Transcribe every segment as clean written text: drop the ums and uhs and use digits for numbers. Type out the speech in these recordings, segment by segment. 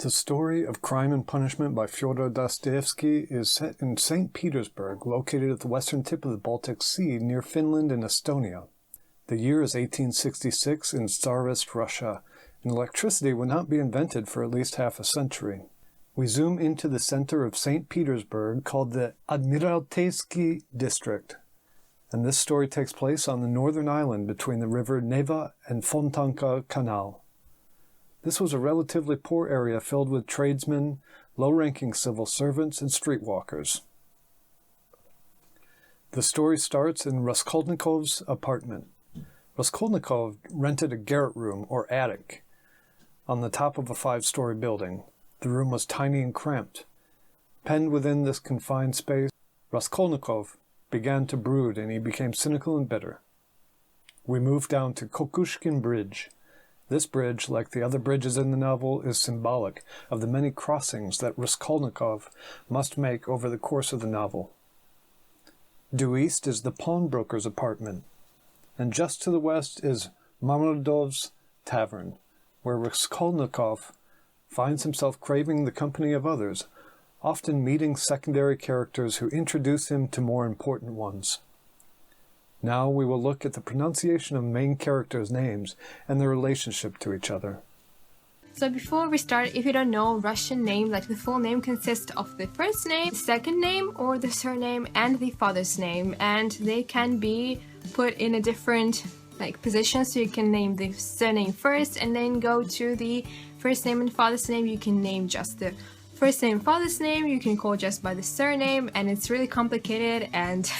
The story of Crime and Punishment by Fyodor Dostoevsky is set in St. Petersburg, located at the western tip of the Baltic Sea near Finland and Estonia. The year is 1866 in Tsarist Russia, and electricity would not be invented for at least half a century. We zoom into the center of St. Petersburg, called the Admiralteyski district, and this story takes place on the northern island between the river Neva and Fontanka Canal. This was a relatively poor area filled with tradesmen, low-ranking civil servants, and streetwalkers. The story starts in Raskolnikov's apartment. Raskolnikov rented a garret room, or attic, on the top of a 5-story building. The room was tiny and cramped. Penned within this confined space, Raskolnikov began to brood, and he became cynical and bitter. We move down to Kokushkin Bridge. This bridge, like the other bridges in the novel, is symbolic of the many crossings that Raskolnikov must make over the course of the novel. Due east is the pawnbroker's apartment, and just to the west is Marmeladov's Tavern, where Raskolnikov finds himself craving the company of others, often meeting secondary characters who introduce him to more important ones. Now we will look at the pronunciation of main characters' names and their relationship to each other. So before we start, if you don't know, Russian name, like the full name, consists of the first name, second name, or the surname, and the father's name. And they can be put in a different position. So you can name the surname first and then go to the first name and father's name. You can name just the first name, father's name. You can call just by the surname, and it's really complicated and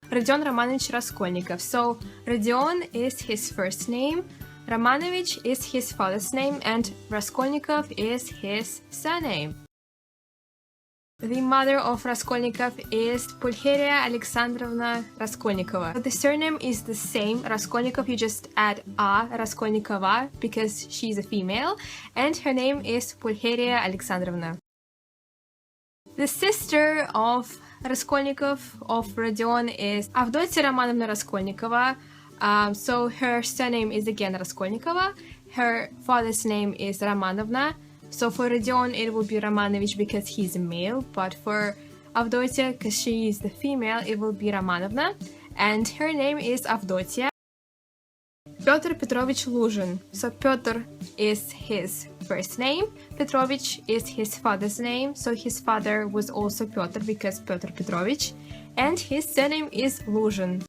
Rodion Romanovich Raskolnikov. So Rodion is his first name, Romanovich is his father's name, and Raskolnikov is his surname. The mother of Raskolnikov is Pulcheria Alexandrovna Raskolnikova. The surname is the same, Raskolnikov, you just add a Raskolnikova because she's a female, and her name is Pulcheria Alexandrovna. The sister of Raskolnikov, of Rodion, is Avdotia Romanovna Raskolnikova. So her surname is again Raskolnikova. Her father's name is Romanovna. So for Rodion it will be Romanovich because he's a male, but for Avdotia, because she is the female, it will be Romanovna, and her name is Avdotia. Pyotr Petrovich Luzhin. So Pyotr is his first name, Petrovich is his father's name, so his father was also Pyotr because Pyotr Petrovich, and his surname is Luzhin.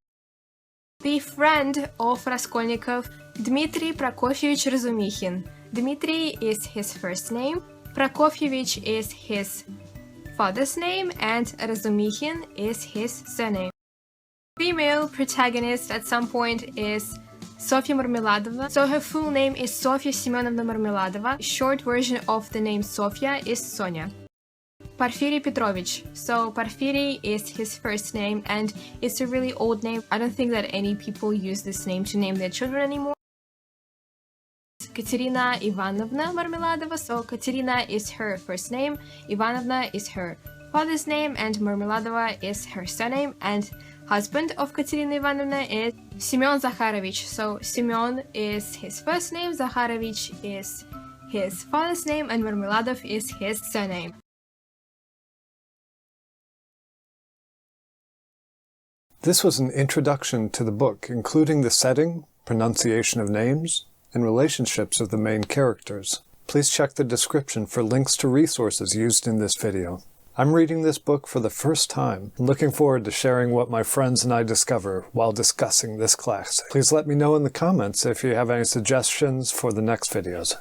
The friend of Raskolnikov, Dmitry Prokofyevich Razumikhin. Dmitry is his first name, Prokofyevich is his father's name, and Razumikhin is his surname. Female protagonist at some point is Sofia Marmeladova. So her full name is Sofia Semyonovna Marmeladova. Short version of the name Sofia is Sonia. Porfiry Petrovich. So Porfiry is his first name, and it's a really old name. I don't think that any people use this name to name their children anymore. Katerina Ivanovna Marmeladova. So Katerina is her first name, Ivanovna is her father's name, and Marmeladova is her surname, and husband of Katerina Ivanovna is Semyon Zakharovich. So Semyon is his first name, Zakharovich is his father's name, and Marmeladov is his surname. This was an introduction to the book, including the setting, pronunciation of names, and relationships of the main characters. Please check the description for links to resources used in this video. I'm reading this book for the first time and looking forward to sharing what my friends and I discover while discussing this classic. Please let me know in the comments if you have any suggestions for the next videos.